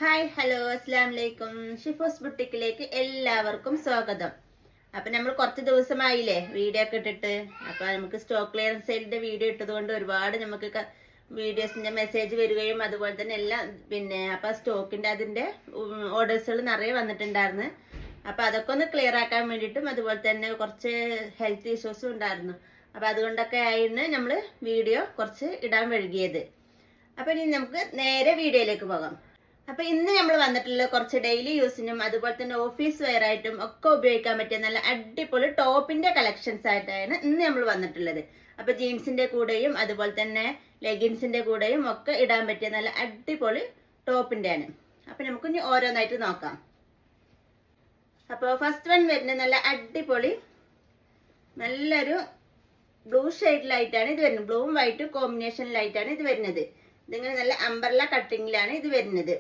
Hi hello അസ്സാം വലൈക്കും. ഷിഫോസ് ബുട്ടിക്കിലേക്ക് എല്ലാവർക്കും സ്വാഗതം. അപ്പൊ നമ്മൾ കുറച്ച് ദിവസമായില്ലേ വീഡിയോ ഒക്കെ ഇട്ടിട്ട്. അപ്പൊ നമുക്ക് സ്റ്റോക്ക് ക്ലിയറൻസ് സെയിലിന്റെ വീഡിയോ ഇട്ടത് കൊണ്ട് ഒരുപാട് നമുക്ക് വീഡിയോസിന്റെ മെസ്സേജ് വരികയും അതുപോലെ തന്നെ എല്ലാം അപ്പൊ സ്റ്റോക്കിന്റെ അതിന്റെ ഓർഡേഴ്സുകൾ നിറയെ വന്നിട്ടുണ്ടായിരുന്നു. അപ്പൊ അതൊക്കെ ഒന്ന് ക്ലിയർ ആക്കാൻ വേണ്ടിയിട്ടും അതുപോലെ തന്നെ കുറച്ച് ഹെൽത്ത് ഇഷ്യൂസും ഉണ്ടായിരുന്നു. അപ്പൊ അതുകൊണ്ടൊക്കെ ആയിരുന്നു നമ്മള് വീഡിയോ കുറച്ച് ഇടാൻ വൈകിയത്. അപ്പൊ ഇനി നമുക്ക് നേരെ വീഡിയോയിലേക്ക് പോകാം. അപ്പൊ ഇന്ന് നമ്മൾ വന്നിട്ടുള്ളത് കുറച്ച് ഡെയിലി യൂസിനും അതുപോലെ തന്നെ ഓഫീസ് വെയർ ആയിട്ടും ഒക്കെ ഉപയോഗിക്കാൻ പറ്റിയ നല്ല അടിപൊളി ടോപ്പിന്റെ കളക്ഷൻസ് ആയിട്ടാണ് ഇന്ന് നമ്മൾ വന്നിട്ടുള്ളത്. അപ്പൊ ജീൻസിന്റെ കൂടെയും അതുപോലെ തന്നെ ലെഗിൻസിന്റെ കൂടെയും ഒക്കെ ഇടാൻ പറ്റിയ നല്ല അടിപൊളി ടോപ്പിന്റെ ആണ്. അപ്പൊ നമുക്ക് ഇനി ഓരോന്നായിട്ട് നോക്കാം. അപ്പൊ ഫസ്റ്റ് വൺ വരുന്നത് നല്ല അടിപൊളി നല്ലൊരു ബ്ലൂ ഷെയ്ഡിലായിട്ടാണ് ഇത് വരുന്നത്. ബ്ലൂവും വൈറ്റും കോമ്പിനേഷനിലായിട്ടാണ് ഇത് വരുന്നത്. ഇതിങ്ങനെ നല്ല അംബ്രല്ല കട്ടിങ്ങിലാണ് ഇത് വരുന്നത്.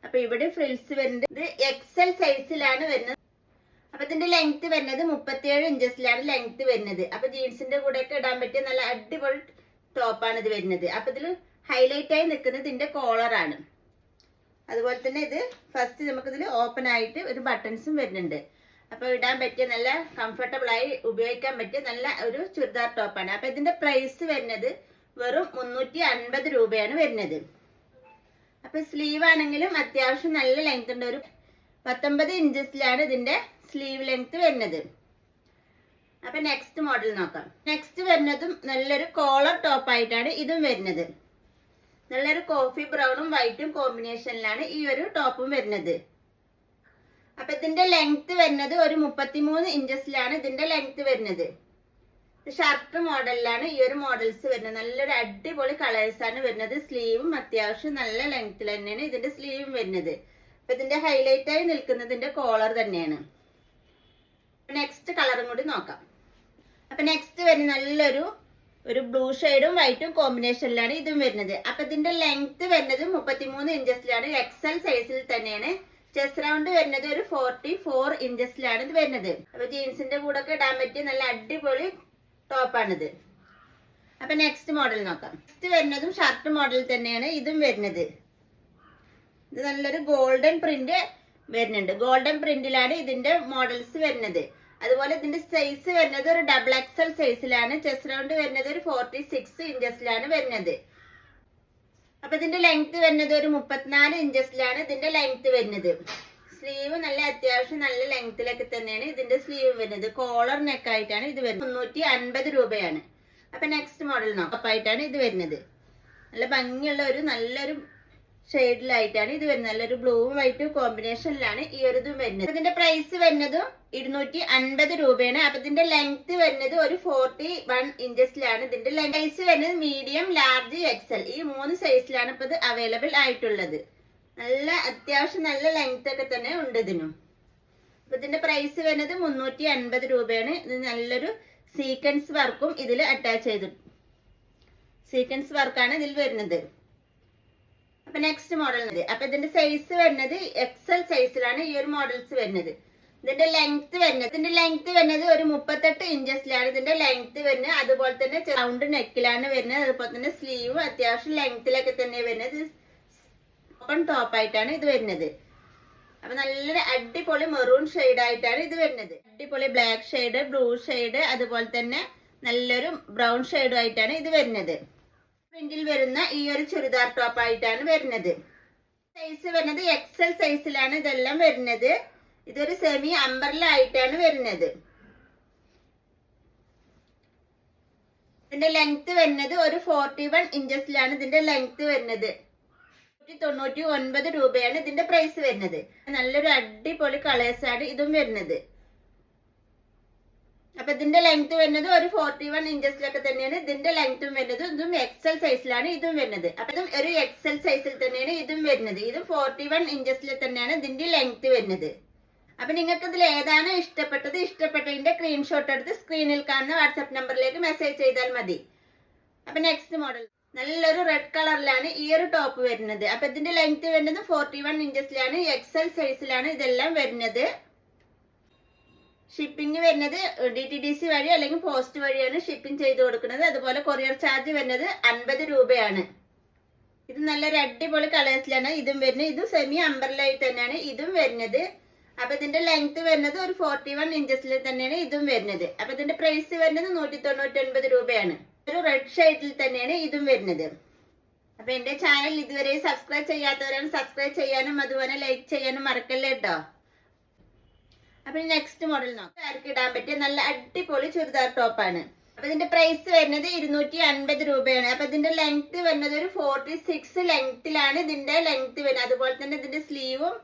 അപ്പൊ ഇവിടെ ഫ്രിൽസ് വരുന്നത് ഇത് എക്സൽ സൈസിലാണ് വരുന്നത്. അപ്പൊ ഇതിന്റെ ലെങ്ത് വരുന്നത് 37 ഇഞ്ചസിലാണ് ലെങ്ത് വരുന്നത്. അപ്പൊ ജീൻസിന്റെ കൂടെ ഒക്കെ ഇടാൻ പറ്റിയ നല്ല അടിപൊളി ടോപ്പാണ് ഇത് വരുന്നത്. അപ്പൊ ഇതിൽ ഹൈലൈറ്റ് ആയി നിൽക്കുന്നത് ഇതിന്റെ കോളറാണ്. അതുപോലെ തന്നെ ഇത് ഫസ്റ്റ് നമുക്കിതിൽ ഓപ്പൺ ആയിട്ട് ഒരു ബട്ടൺസും വരുന്നുണ്ട്. അപ്പൊ ഇടാൻ പറ്റിയ നല്ല കംഫർട്ടബിൾ ആയി ഉപയോഗിക്കാൻ പറ്റിയ നല്ല ഒരു ചുരിദാർ ടോപ്പാണ്. അപ്പൊ ഇതിന്റെ പ്രൈസ് വരുന്നത് വെറും 350 രൂപയാണ് വരുന്നത്. അപ്പൊ സ്ലീവ് ആണെങ്കിലും അത്യാവശ്യം നല്ല ലെങ്ത് ഉണ്ട്. ഒരു 19 ഇഞ്ചസിലാണ് ഇതിന്റെ സ്ലീവ് ലെങ്ത് വരുന്നത്. അപ്പൊ നെക്സ്റ്റ് മോഡൽ നോക്കാം. നെക്സ്റ്റ് വരുന്നതും നല്ലൊരു കോളർ ടോപ്പ് ആയിട്ടാണ് ഇതും വരുന്നത്. നല്ലൊരു കോഫി ബ്രൗണും വൈറ്റും കോമ്പിനേഷനിലാണ് ഈ ഒരു ടോപ്പും വരുന്നത്. അപ്പൊ ഇതിന്റെ ലെങ്ത് വരുന്നത് ഒരു 33 ഇഞ്ചസിലാണ് ഇതിന്റെ ലെങ്ത് വരുന്നത്. ഷർട്ട് മോഡലിലാണ് ഈ ഒരു മോഡൽസ് വരുന്നത്. നല്ലൊരു അടിപൊളി കളേഴ്സ് ആണ് വരുന്നത്. സ്ലീവും അത്യാവശ്യം നല്ല ലെങ്ത്തിൽ തന്നെയാണ് ഇതിന്റെ സ്ലീവും വരുന്നത്. അപ്പൊ ഇതിന്റെ ഹൈലൈറ്റ് ആയി നിൽക്കുന്നത് ഇതിന്റെ കോളർ തന്നെയാണ്. നെക്സ്റ്റ് കളറും കൂടി നോക്കാം. അപ്പൊ നെക്സ്റ്റ് വരുന്നത് നല്ലൊരു ബ്ലൂ ഷെയ്ഡും വൈറ്റും കോമ്പിനേഷനിലാണ് ഇതും വരുന്നത്. അപ്പൊ ഇതിന്റെ ലെങ്ത് വരുന്നത് 33 ഇഞ്ചസിലാണ്. എക്സൽ സൈസിൽ തന്നെയാണ്. ചെസ്റ്റ് റൗണ്ട് വരുന്നത് ഒരു 44 ഇഞ്ചസിലാണ് ഇത് വരുന്നത്. അപ്പൊ ജീൻസിന്റെ കൂടെ ഒക്കെ ഇടാൻ പറ്റിയ നല്ല അടിപൊളി ടോപ്പാണിത്. അപ്പൊ നെക്സ്റ്റ് മോഡൽ നോക്കാം. നെക്സ്റ്റ് വരുന്നതും ഷർട്ട് മോഡൽ തന്നെയാണ് ഇതും വരുന്നത്. ഇത് നല്ലൊരു ഗോൾഡൻ പ്രിന്റ് വരുന്നുണ്ട്. ഗോൾഡൻ പ്രിന്റിലാണ് ഇതിന്റെ മോഡൽസ് വരുന്നത്. അതുപോലെ ഇതിന്റെ സൈസ് വരുന്നത് ഒരു ഡബിൾ എക്സൽ സൈസിലാണ്. ചെസ്റ്റ് റൗണ്ട് വരുന്നത് ഒരു 46 ഇഞ്ചസിലാണ് വരുന്നത്. അപ്പൊ ഇതിന്റെ ലെങ്ത് വരുന്നത് ഒരു 34 ഇഞ്ചസിലാണ് ഇതിന്റെ ലെങ്ത് വരുന്നത്. സ്ലീവ് നല്ല അത്യാവശ്യം നല്ല ലെങ്ത്തിലൊക്കെ തന്നെയാണ് ഇതിന്റെ സ്ലീവ് വരുന്നത്. കോളർ നെക്ക് ആയിട്ടാണ് ഇത് വരുന്നത്. 350 രൂപയാണ്. അപ്പൊ നെക്സ്റ്റ് മോഡൽ നോക്കായിട്ടാണ് ഇത് വരുന്നത്. നല്ല ഭംഗിയുള്ള നല്ലൊരു ഷെയ്ഡിലായിട്ടാണ് ഇത് വരുന്നത്. നല്ലൊരു ബ്ലൂവും വൈറ്റും കോമ്പിനേഷനിലാണ് ഈ ഒരു ഇതും വരുന്നത്. ഇതിന്റെ പ്രൈസ് വരുന്നതും 250 രൂപയാണ്. അപ്പൊ ഇതിന്റെ ലെങ്ത് വരുന്നത് ഒരു 41 ഇഞ്ചസിലാണ് ഇതിന്റെ സൈസ് വരുന്നത്. മീഡിയം, ലാർജ്, എക്സൽ ഈ 3 സൈസിലാണ് ഇപ്പൊ ഇത് അവൈലബിൾ ആയിട്ടുള്ളത്. നല്ല അത്യാവശ്യം നല്ല ലെങ്ത് ഒക്കെ തന്നെ ഉണ്ട് ഇതിനും. അപ്പൊ ഇതിന്റെ പ്രൈസ് വരുന്നത് 350 രൂപയാണ്. ഇത് നല്ലൊരു സീക്വൻസ് വർക്കും ഇതിൽ അറ്റാച്ച് ചെയ്തു. സീക്വൻസ് വർക്കാണ് ഇതിൽ വരുന്നത്. അപ്പൊ നെക്സ്റ്റ് മോഡൽ. അപ്പൊ ഇതിന്റെ സൈസ് വരുന്നത് എക്സൽ സൈസിലാണ് ഈ ഒരു മോഡൽസ് വരുന്നത്. ഇതിന്റെ ലെങ്ത് വരുന്നത് ഒരു 38 ഇഞ്ചസിലാണ് ഇതിന്റെ ലെങ്ത് വരുന്നത്. അതുപോലെ തന്നെ റൗണ്ട് നെക്കിലാണ് വരുന്നത്. അതുപോലെ തന്നെ സ്ലീവ് അത്യാവശ്യം ലെങ്ത്തിലൊക്കെ തന്നെ വരുന്നത്. ഓപ്പൺ ടോപ്പ് ആയിട്ടാണ് ഇത് വരുന്നത്. അപ്പൊ നല്ലൊരു അടിപൊളി മെറൂൺ ഷെയ്ഡ് ആയിട്ടാണ് ഇത് വരുന്നത്. അടിപൊളി ബ്ലാക്ക് ഷെയ്ഡ്, ബ്ലൂ ഷെയ്ഡ്, അതുപോലെ തന്നെ നല്ലൊരു ബ്രൗൺ ഷെയ്ഡും ആയിട്ടാണ് ഇത് വരുന്നത്. പ്രിന്റിൽ വരുന്ന ഈ ഒരു ചുരിദാർ ടോപ്പ് ആയിട്ടാണ് വരുന്നത്. സൈസ് വരുന്നത് എക്സൽ സൈസിലാണ് ഇതെല്ലാം വരുന്നത്. ഇതൊരു സെമി അംബ്രല്ല ആയിട്ടാണ് വരുന്നത്. ഇതിന്റെ ലെങ്ത് വരുന്നത് ഒരു 41 ഇഞ്ചസിലാണ് ഇതിന്റെ ലെങ്ത് വരുന്നത്. 199 രൂപയാണ് ഇതിന്റെ പ്രൈസ് വരുന്നത്. നല്ലൊരു അടിപൊളി കളേഴ്സ് ആണ് ഇതും വരുന്നത്. അപ്പൊ ഇതിന്റെ ലെങ്ത് വരുന്നത് ഒരു 41 ഇഞ്ചസിലൊക്കെ തന്നെയാണ് ഇതിന്റെ ലെങ്ത്തും വരുന്നത്. ഇതും എക്സൽ സൈസിലാണ് ഇതും വരുന്നത്. അപ്പൊ ഇതും ഒരു എക്സൽ സൈസിൽ തന്നെയാണ് ഇതും വരുന്നത്. ഇതും 41 ഇഞ്ചസിൽ തന്നെയാണ് ഇതിന്റെ ലെങ്ത് വരുന്നത്. അപ്പൊ നിങ്ങൾക്ക് ഇതിൽ ഏതാണ് ഇഷ്ടപ്പെട്ടതിന്റെ സ്ക്രീൻഷോട്ട് എടുത്ത് സ്ക്രീനിൽ കാണുന്ന വാട്സാപ്പ് നമ്പറിലേക്ക് മെസ്സേജ് ചെയ്താൽ മതി. അപ്പൊ നെക്സ്റ്റ് മോഡൽ നല്ലൊരു റെഡ് കളറിലാണ് ഈ ഒരു ടോപ്പ് വരുന്നത്. അപ്പൊ ഇതിന്റെ ലെങ്ത് വരുന്നത് 41 ഇഞ്ചസിലാണ്. എക്സൽ സൈസിലാണ് ഇതെല്ലാം വരുന്നത്. ഷിപ്പിംഗ് വരുന്നത് DTDC വഴി അല്ലെങ്കിൽ പോസ്റ്റ് വഴിയാണ് ഷിപ്പിംഗ് ചെയ്ത് കൊടുക്കുന്നത്. അതുപോലെ കൊറിയർ ചാർജ് വരുന്നത് 50 രൂപയാണ്. ഇത് നല്ലൊരു അടിപൊളി കളേഴ്സിലാണ് ഇതും വരുന്നത്. ഇതും സെമി അംബ്രല്ലായി തന്നെയാണ് ഇതും വരുന്നത്. അപ്പൊ ഇതിന്റെ ലെങ്ത് വരുന്നത് ഒരു 41 ഇഞ്ചസിൽ തന്നെയാണ് ഇതും വരുന്നത്. അപ്പൊ ഇതിന്റെ പ്രൈസ് വരുന്നത് 199 രൂപയാണ്. ഒരു റെഡ് ഷെയ്ഡിൽ തന്നെയാണ് ഇതും വരുന്നത്. അപ്പൊ എന്റെ ചാനൽ ഇതുവരെ സബ്സ്ക്രൈബ് ചെയ്യാത്തവരാണ് സബ്സ്ക്രൈബ് ചെയ്യാനും അതുപോലെ ലൈക്ക് ചെയ്യാനും മറക്കല്ലേ കേട്ടോ. അപ്പൊ നെക്സ്റ്റ് മോഡൽ നോക്കാം. ആർക്ക് ഇടാൻ പറ്റിയ നല്ല അടിപൊളി ചുരിദാർ ടോപ്പാണ്. അപ്പൊ ഇതിന്റെ പ്രൈസ് വരുന്നത് 250 രൂപയാണ്. അപ്പൊ ഇതിന്റെ ലെങ്ത് വരുന്നത് ഒരു 46 ലെങ്ത്തിലാണ് ഇതിന്റെ ലെങ്ത് വരുന്നത്. അതുപോലെ തന്നെ ഇതിന്റെ സ്ലീവും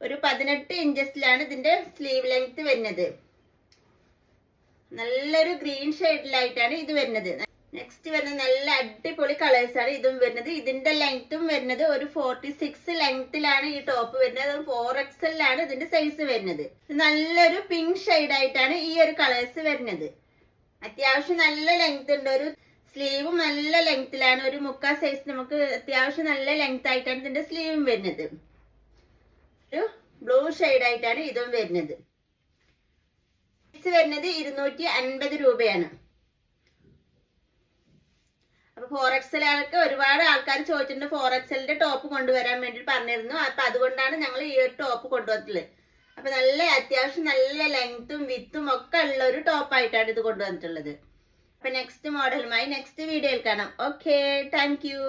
ഒരു 18 ഇഞ്ചസിലാണ് ഇതിന്റെ സ്ലീവ് ലെങ്ത് വരുന്നത്. നല്ലൊരു ഗ്രീൻ ഷെയ്ഡിലായിട്ടാണ് ഇത് വരുന്നത്. നെക്സ്റ്റ് വരുന്നത് നല്ല അടിപൊളി കളേഴ്സ് ആണ് ഇതും വരുന്നത്. ഇതിന്റെ ലെങ്ത്തും വരുന്നത് ഒരു 46 ലെങ്ത്തിലാണ് ഈ ടോപ്പ് വരുന്നത്. 4XL ആണ് ഇതിന്റെ സൈസ് വരുന്നത്. നല്ലൊരു പിങ്ക് ഷെയ്ഡ് ആയിട്ടാണ് ഈ ഒരു കളേഴ്സ് വരുന്നത്. അത്യാവശ്യം നല്ല ലെങ്ത് ഉണ്ട്. ഒരു സ്ലീവും നല്ല ലെങ്ത്തിലാണ്. ഒരു മുക്കാ സൈസ് നമുക്ക് അത്യാവശ്യം നല്ല ലെങ്ത് ആയിട്ടാണ് ഇതിന്റെ സ്ലീവും വരുന്നത്. ഒരു ബ്ലൂ ഷെയ്ഡ് ആയിട്ടാണ് ഇതും വരുന്നത്. പ്രൈസ് വരുന്നത് 250 രൂപയാണ്. അപ്പൊ 4XL ആൾക്ക് ഒരുപാട് ആൾക്കാർ ചോദിച്ചിട്ടുണ്ട് 4XLന്റെ ടോപ്പ് കൊണ്ടുവരാൻ വേണ്ടി പറഞ്ഞിരുന്നു. അപ്പൊ അതുകൊണ്ടാണ് ഞങ്ങൾ ഈ ഒരു ടോപ്പ് കൊണ്ടുവന്നിട്ടുള്ളത്. അപ്പൊ നല്ല അത്യാവശ്യം നല്ല ലെങ്ത്തും വിത്തും ഒക്കെ ഉള്ള ഒരു ടോപ്പായിട്ടാണ് ഇത് കൊണ്ടുവന്നിട്ടുള്ളത്. അപ്പൊ നെക്സ്റ്റ് മോഡലുമായി നെക്സ്റ്റ് വീഡിയോയിൽ കാണാം. Okay, thank you.